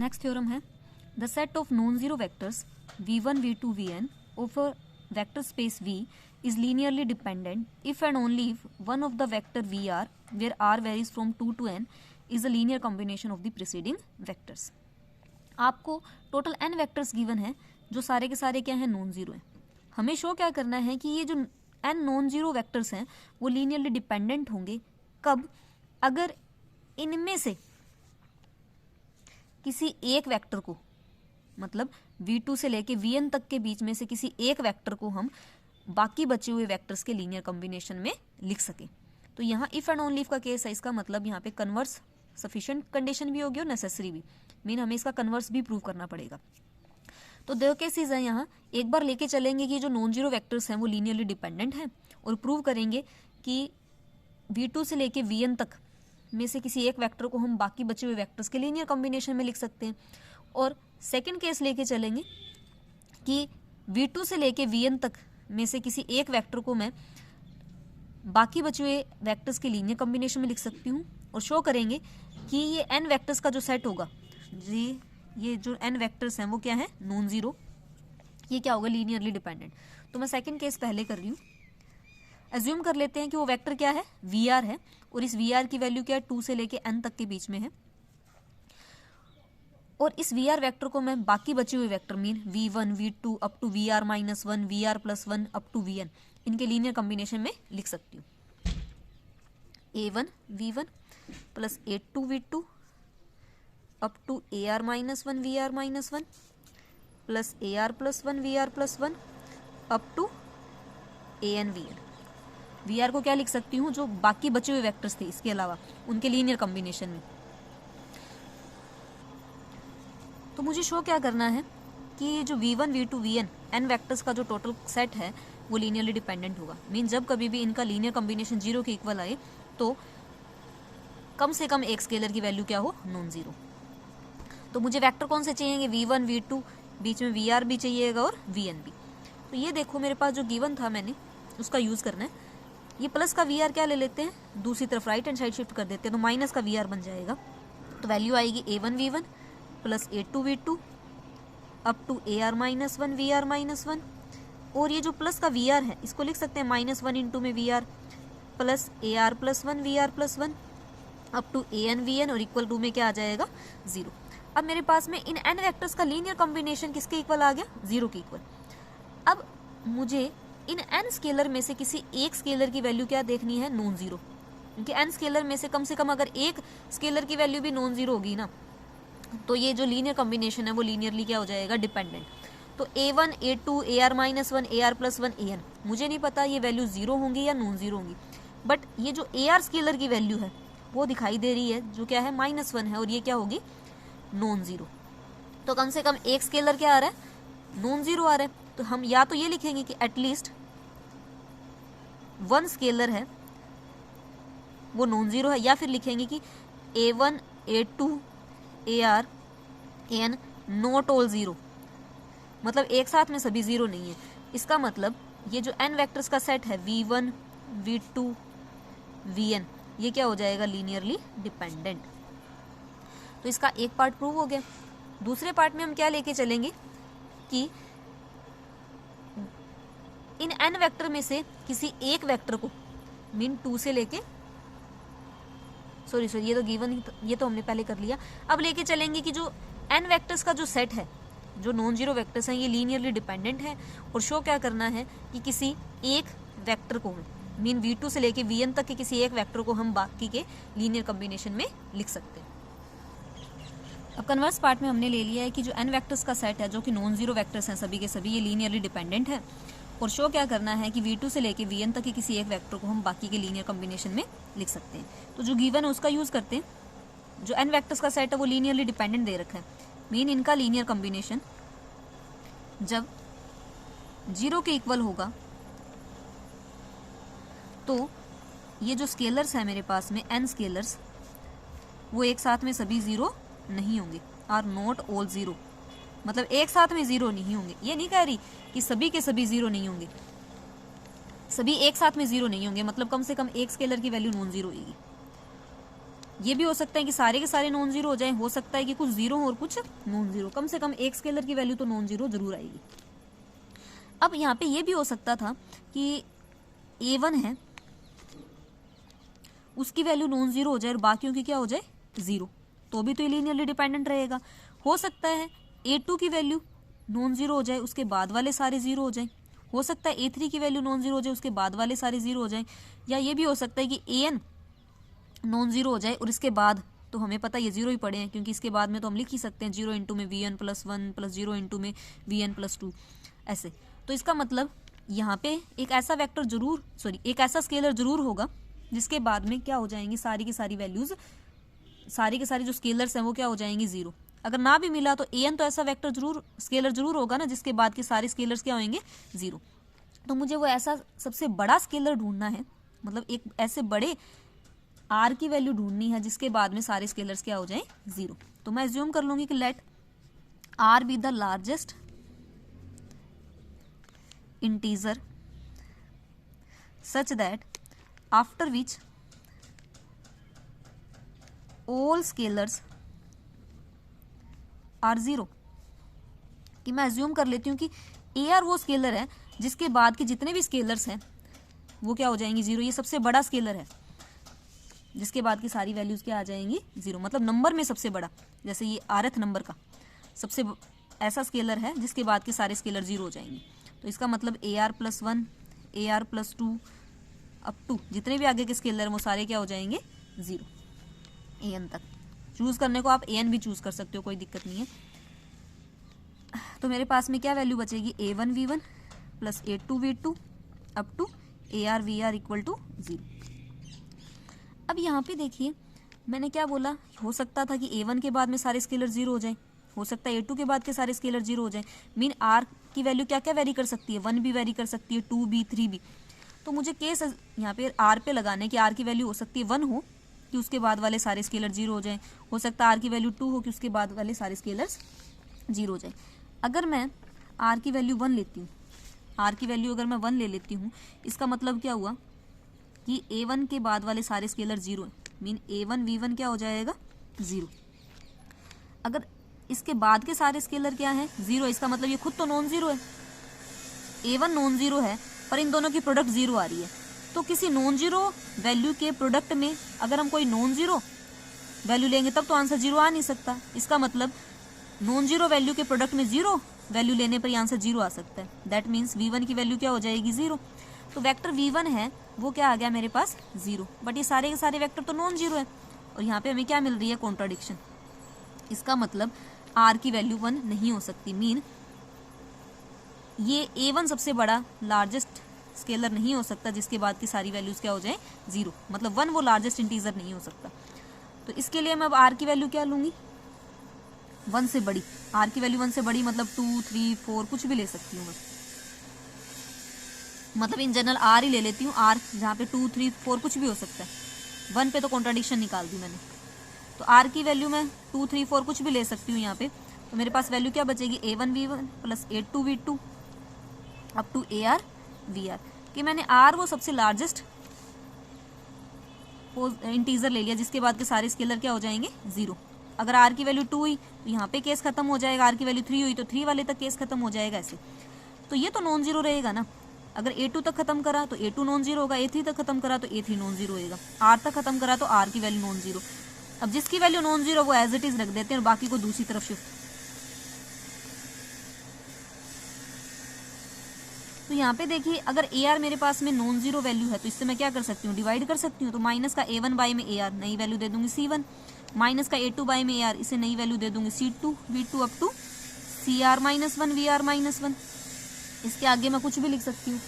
Next theorem है the set of non zero vectors v1 v2 vn of a vector space v is linearly dependent if and only if one of the vector vr where r varies from 2 to n is a linear combination of the preceding vectors। आपको total n vectors given है जो सारे के सारे क्या हैं, non zero हैं। हमें शो क्या करना है कि ये जो n नॉन जीरो वेक्टर्स हैं वो लीनियरली डिपेंडेंट होंगे कब, अगर इनमें से किसी एक वेक्टर को, मतलब v2 से लेके vn तक के बीच में से किसी एक वेक्टर को हम बाकी बचे हुए वेक्टर्स के लीनियर कॉम्बिनेशन में लिख सके। तो यहाँ इफ एंड ओनली इफ का केस है, इसका मतलब यहाँ पे कन्वर्स सफिशिएंट कंडीशन भी होगी और नेसेसरी भी, मीन हमें इसका कन्वर्स भी प्रूव करना पड़ेगा। तो दो केसेस हैं यहाँ, एक बार लेके चलेंगे कि जो नॉन जीरो वेक्टर्स हैं वो लीनियरली डिपेंडेंट हैं और प्रूव करेंगे कि v2 से लेके vn तक में से किसी एक वेक्टर को हम बाकी बचे हुए वेक्टर्स के लीनियर कॉम्बिनेशन में लिख सकते हैं। और सेकंड केस लेके चलेंगे कि v2 से लेके vn तक में से किसी एक वेक्टर को मैं बाकी बचे हुए वेक्टर्स के लीनियर कॉम्बिनेशन में लिख सकती हूँ और शो करेंगे कि ये n वेक्टर्स का जो सेट होगा जी, ये जो n वेक्टर्स हैं वो क्या है, नॉन जीरो, ये क्या होगा, लीनियरली डिपेंडेंट। तो मैं सेकंड केस पहले कर रही हूँ। एज्यूम कर लेते हैं कि वो वेक्टर क्या है, वी है, और इस वी की वैल्यू क्या है, 2 से लेके n तक के बीच में है। और इस वी वेक्टर को मैं बाकी बचे हुए vector mean v1 v2 up to vr minus 1 vr plus 1 up to vn इनके लीनियर कॉम्बिनेशन में लिख सकती हूँ। a1 v1 plus a2 v2 up to ar minus 1 vr minus 1 plus ar plus 1 vr plus 1 up to an vn। V को क्या लिख सकती हूँ, जो बाकी बचे हुए वेक्टर्स थे इसके अलावा उनके लीनियर कॉम्बिनेशन में। तो मुझे शो क्या करना है कि जो v1 v2 vn n vectors का जो टोटल सेट है वो लीनियरली डिपेंडेंट होगा। मीन जब कभी भी इनका लीनियर कॉम्बिनेशन 0 के इक्वल आए तो कम से कम एक स्केलर की वैल्यू क्या हो, नॉन जीरो। तो मुझे वेक्टर कौन से चाहिए, v1 v2, बीच में vr भी चाहिएगा और vn भी। तो ये देखो मेरे पास जो गिवन था मैंने उसका यूज करना है। ये प्लस का vr क्या ले लेते हैं, दूसरी तरफ राइट हैंड साइड शिफ्ट कर देते हैं तो माइनस का vr बन जाएगा। तो वैल्यू आएगी a1 v1 plus a2 v2 up to ar minus 1 vr minus 1। और ये जो प्लस का vr है इसको लिख सकते हैं माइनस 1 इंटू में vr plus ar plus 1 vr plus 1 up to an vn और इक्वल टू में क्या आ जाएगा, 0। अब मेरे पास में इन n वेक्टर्स का लीनियर कॉम्बिनेशन किसके इक्वल आ गया, 0 के इक्वल। अब मुझे इन n स्केलर में से किसी एक स्केलर की वैल्यू क्या देखनी है, नॉन जीरो, क्योंकि n स्केलर में से कम अगर एक स्केलर की वैल्यू भी नॉन जीरो होगी ना तो ये जो लीनियर कॉम्बिनेशन है वो लीनियरली क्या हो जाएगा, डिपेंडेंट। तो a1 a2 ar minus 1 ar plus 1 an, मुझे नहीं पता ये वैल्यू 0 होंगी या नॉन जीरो होंगी, बट ये जो ar स्केलर की वैल्यू है वो दिखाई दे रही है जो क्या है, माइनस 1 है और ये क्या होगी, नॉन जीरो। तो कम से कम एक स्केलर क्या आ रहा है, नॉन जीरो आ रहा है। तो हम या तो ये लिखेंगे कि एटलीस्ट वन स्केलर है वो नॉन जीरो है, या फिर लिखेंगे कि a1 a2 ar an not all zero, मतलब एक साथ में सभी जीरो नहीं है। इसका मतलब ये जो n वेक्टर्स का सेट है v1 v2 vn ये क्या हो जाएगा, लीनियरली डिपेंडेंट। तो इसका एक पार्ट प्रूव हो गया। दूसरे पार्ट में हम क्या लेके चलेंगे कि इन n वेक्टर में से किसी एक वेक्टर को मीन 2 से लेके सॉरी ये तो गिवन, ये तो हमने पहले कर लिया। अब लेके चलेंगे कि जो n वेक्टर्स का जो सेट है, जो नॉन जीरो वेक्टर्स हैं, ये लीनियरली डिपेंडेंट है और शो क्या करना है कि किसी एक वेक्टर को मीन v2 से लेके vn तक के किसी एक वेक्टर को हम बाकी के लीनियर कॉम्बिनेशन में लिख सकते हैं। अब कन्वर्स पार्ट में हमने ले लिया है कि जो n वेक्टर्स का सेट है जो कि नॉन जीरो वेक्टर्स हैं सभी के सभी, ये लीनियरली डिपेंडेंट है और शो क्या करना है कि v2 से लेके vn तक के किसी एक वेक्टर को हम बाकी के लीनियर कॉम्बिनेशन में लिख सकते हैं। तो जो गिवन है उसका यूज करते हैं। जो n वेक्टर्स का सेट है वो लीनियरली डिपेंडेंट दे रखा है, मीन इनका लीनियर कॉम्बिनेशन जब 0 के इक्वल होगा तो ये जो स्केलर्स है मेरे पास में n स्केलर्स वो एक साथ में सभी 0 नहीं होंगे, आर नॉट ऑल 0, मतलब एक साथ में 0 नहीं होंगे। ये नहीं कह रही कि सभी के सभी 0 नहीं होंगे, सभी एक साथ में 0 नहीं होंगे, मतलब कम से कम एक स्केलर की वैल्यू नॉन जीरो होगी। ये भी हो सकता है कि सारे के सारे नॉन जीरो हो जाए, हो सकता है कि कुछ जीरो और कुछ नॉन जीरो, कम से कम एक स्केलर की वैल्यू तो नॉन जीरो जरूर आएगी। अब यहाँ पे ये भी हो सकता था कि A1 है उसकी वैल्यू नॉन जीरो हो जाए और बाकियों की क्या हो जाए जीरो, तो भी तो ये लीनियरली डिपेंडेंट रहेगा। हो सकता है A2 की वैल्यू नॉन जीरो हो जाए उसके बाद वाले सारे जीरो हो जाए, हो सकता है A3 की वैल्यू नॉन जीरो हो जाए उसके बाद वाले सारे जीरो हो जाए, या ये भी हो सकता है कि AN नॉन जीरो हो जाए और इसके बाद तो हमें पता ये जीरो ही पड़े हैं क्योंकि इसके बाद में तो हम लिख ही सकते हैं 0 इंटू में VN प्लस 1 प्लस 0 इंटू में VN प्लस 2 ऐसे। तो इसका मतलब यहाँ पे एक ऐसा वेक्टर जरूर एक ऐसा स्केलर जरूर होगा जिसके बाद में क्या हो जाएंगी सारी की सारी वैल्यूज, सारी के सारी जो स्केलर्स हैं वो क्या हो जाएंगी जीरो। अगर ना भी मिला तो AN तो ऐसा वेक्टर जरूर स्केलर जरूर होगा ना जिसके बाद के सारे स्केलर्स क्या होंगे जीरो। तो मुझे वो ऐसा सबसे बड़ा स्केलर ढूंढना है, मतलब एक ऐसे बड़े R की वैल्यू ढूंढनी है जिसके बाद में सारे स्केलर्स क्या हो जाएं जीरो। तो मैं एज्यूम कर लूंगी कि let R be the largest integer such that after which all scalars are zero. कि मैं एज्यूम कर लेती हूँ कि AR वो स्केलर है जिसके बाद के जितने भी स्केलर्स हैं वो क्या हो जाएंगी जीरो। ये सबसे बड़ा स्केलर है जिसके बाद की सारी वैल्यूज क्या आ जाएंगी जीरो, मतलब नंबर में सबसे बड़ा, जैसे ये rth नंबर का सबसे ऐसा स्केलर है जिसके बाद के सारे स्केलर जीरो हो जाएंगे। तो इसका मतलब AR plus 1 AR plus 2 up to जितने भी आगे के स्केलर हैं वो सारे क्या हो जाएंगे जीरो, AN तक। चूज करने को आप AN भी चूज कर सकते हो, कोई दिक्कत नहीं है। तो मेरे पास में क्या वैल्यू बचेगी A1 V1 plus A2 V2 up to AR VR equal to zero. अब यहाँ पे देखिए मैंने क्या बोला, हो सकता था कि A1 के बाद में सारे स्केलर जीरो हो जाए, हो सकता है A2 के बाद के सारे स्केलर जीरो हो जाए। मीन R की वैल्यू क्या क्या वेरी कर सकती है, 1 भी वेरी कर सकती है, 2 भी, 3 भी। तो मुझे केस यहाँ पे R पे लगाने की R की वैल्यू हो सकती है 1 हो कि उसके बाद वाले सारे स्केलर जीरो हो जाए, हो सकता है R की वैल्यू 2 हो कि उसके बाद वाले सारे स्केलर्स जीरो हो जाए। अगर मैं R की वैल्यू 1 लेती हूँ, R की वैल्यू अगर मैं 1 ले लेती हूँ, इसका मतलब क्या हुआ कि A1 के बाद वाले सारे स्केलर जीरो है, मीन A1 V1 क्या हो जाएगा जीरो। अगर इसके बाद के सारे स्केलर क्या है जीरो, इसका मतलब ये खुद तो नॉन जीरो है, A1 नॉन जीरो है पर इन दोनों की प्रोडक्ट जीरो आ रही है। तो किसी नॉन जीरो वैल्यू के प्रोडक्ट में अगर हम कोई नॉन जीरो वैल्यू लेंगे तब तो आंसर जीरो आ नहीं सकता। इसका मतलब नॉन जीरो वैल्यू के प्रोडक्ट में जीरो वैल्यू लेने पर आंसर जीरो आ सकता है। दैट मीन्स V1 की वैल्यू क्या हो जाएगी जीरो। तो वेक्टर V1 है वो क्या आ गया मेरे पास जीरो, बट ये सारे के सारे वेक्टर तो नॉन जीरो है और यहाँ पे हमें क्या मिल रही है कॉन्ट्राडिक्शन। इसका मतलब R की वैल्यू 1 नहीं हो सकती, मीन ये A1 सबसे बड़ा लार्जेस्ट स्केलर नहीं हो सकता जिसके बाद की सारी वैल्यूज क्या हो जाए जीरो, मतलब 1 वो लार्जेस्ट इंटीजर नहीं हो सकता। तो इसके लिए मैं अब R की वैल्यू क्या लूंगी 1 से बड़ी। R की वैल्यू 1 से बड़ी मतलब 2, 3, 4 कुछ भी ले सकती हूँ मैं, मतलब इन जनरल R ही ले लेती हूँ, R जहाँ पे 2, 3, 4 कुछ भी हो सकता है। 1 पे तो कॉन्ट्राडिक्शन निकाल दी मैंने, तो R की वैल्यू मैं 2, 3, 4 कुछ भी ले सकती हूँ यहाँ पे। तो मेरे पास वैल्यू क्या बचेगी A1 V1 plus A2 V2 up to AR VR। कि मैंने R वो सबसे लार्जेस्ट इंटीजर ले लिया जिसके बाद के सारे स्केलर क्या हो जाएंगे जीरो। अगर R की वैल्यू 2 हुई तो यहाँ पे केस खत्म हो जाएगा, R की वैल्यू 3 हुई तो 3 वाले तक केस खत्म हो जाएगा ऐसे। तो ये तो नॉन जीरो रहेगा ना। अगर A2 तक खत्म करा तो A2 नॉन जीरो होगा, A3 तक खत्म करा तो A3 नॉन जीरो होगा, R तक खत्म करा तो R की वैल्यू नॉन जीरो। अब जिसकी वैल्यू नॉन जीरो वो एज इट इज रख देते हैं और बाकी को दूसरी तरफ शिफ्ट। तो यहाँ पे देखिए अगर AR मेरे पास में नॉन जीरो वैल्यू है तो इससे मैं क्या कर सकती हूँ डिवाइड कर सकती हूँ। तो माइनस का A1 बाई में AR नई वैल्यू दे दूंगी C1, माइनस का A2 बाई में AR इसे नई वैल्यू दे दूंगी C2 V2 up to CR minus 1 VR minus 1। इसके आगे मैं कुछ भी लिख सकती हूँ।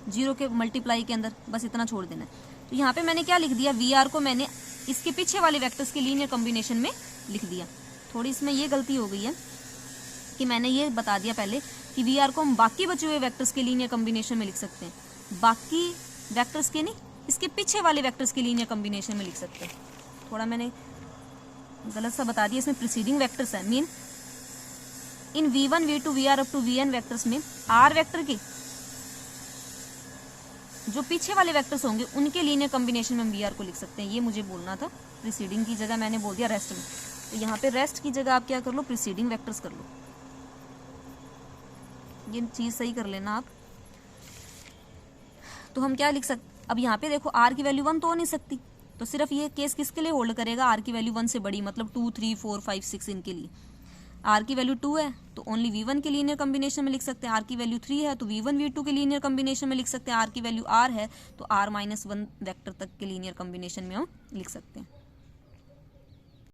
जीरो के मल्टीप्लाई के अंदर बस इतना छोड़ देना है। तो यहाँ पे मैंने क्या लिख दिया, VR को मैंने इसके पीछे वाले वेक्टर्स के लीनियर कॉम्बिनेशन में लिख दिया। थोड़ी इसमें ये गलती हो गई है कि मैंने ये बता दिया पहले कि VR को हम बाकी बचे हुए वेक्टर्स के लीनियर कॉम्बिनेशन में लिख सकते हैं, बाकी वेक्टर्स के नहीं, इसके पीछे वाले वेक्टर्स के लीनियर कॉम्बिनेशन में लिख सकते हैं। थोड़ा मैंने गलत सा बता दिया, इसमें प्रीसीडिंग वेक्टर्स है, मीन इन V1 V2 VR up to VN vectors में R वेक्टर के जो पीछे वाले वेक्टर्स होंगे उनके लीनियर कॉम्बिनेशन में हम वी आर को लिख सकते हैं। ये मुझे बोलना था। प्रीसीडिंग की जगह मैंने बोल दिया रेस्ट में, तो यहाँ पे रेस्ट की जगह आप क्या कर लो, प्रीसीडिंग वेक्टर्स कर लो। ये चीज़ सही कर लेना आप। तो हम क्या लिख सकते, अब यहाँ पे देखो आर की वैल्यू 1 तो हो नहीं सकती, तो सिर्फ ये केस किसके लिए होल्ड करेगा, आर की वैल्यू 1 से बड़ी, मतलब 2 3 4 5 6 इनके लिए। आर की वैल्यू 2 है तो ओनली V1 के लीनियर कॉम्बिनेशन में लिख सकते हैं। आर की वैल्यू 3 है तो V1 V2 के लीनियर कॉम्बिनेशन में लिख सकते हैं। आर की वैल्यू R है तो R-1 वेक्टर तक के लीनियर कॉम्बिनेशन में हम लिख सकते हैं।